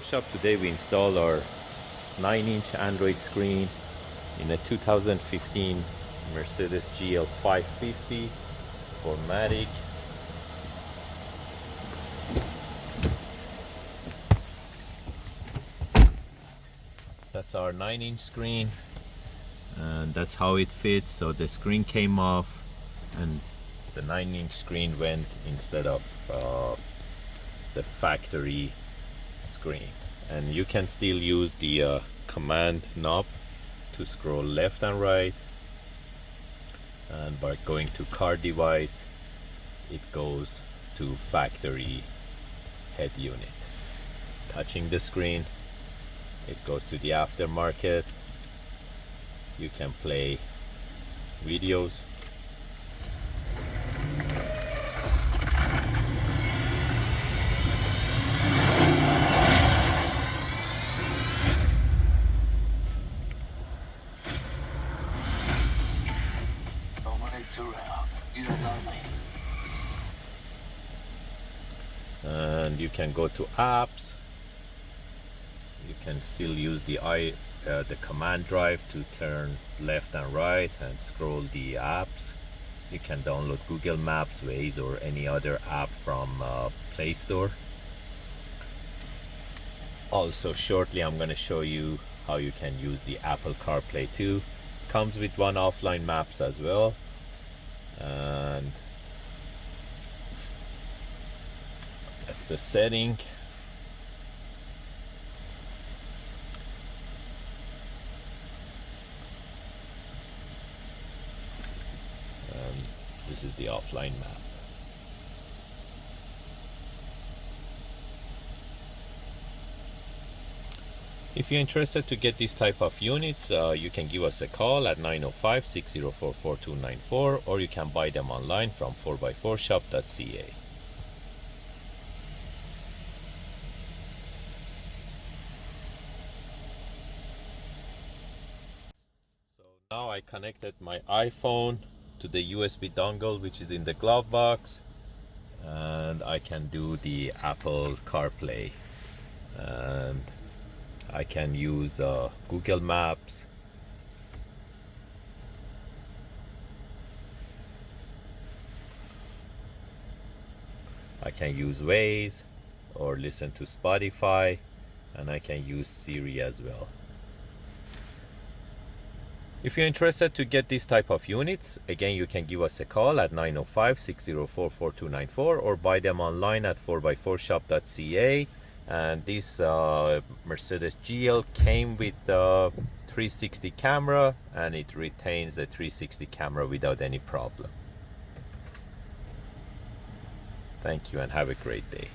Shop. Today we installed our 9-inch Android screen in a 2015 Mercedes GL550 4MATIC. That's our 9-inch screen, and that's how it fits. So the screen came off and the 9-inch screen went instead of the factory screen, and you can still use the command knob to scroll left and right, and by going to car device it goes to factory head unit. Touching the screen, it goes to the aftermarket. You can play videos. And you can go to apps. You can still use the command drive to turn left and right and scroll the apps. You can download Google Maps, Waze, or any other app from Play Store. Also, shortly I'm going to show you how you can use the Apple CarPlay too. Comes with one offline maps as well. And that's the setting. This is the offline map. If you're interested to get this type of units, you can give us a call at 905-604-4294, or you can buy them online from 4x4shop.ca. So now I connected my iPhone to the USB dongle which is in the glove box, and I can do the Apple CarPlay, and I can use Google Maps. I can use Waze or listen to Spotify, and I can use Siri as well. If you're interested to get this type of units, again, you can give us a call at 905-604-4294 or buy them online at 4x4shop.ca. And this Mercedes GL came with the 360 camera, and it retains the 360 camera without any problem. Thank you and have a great day.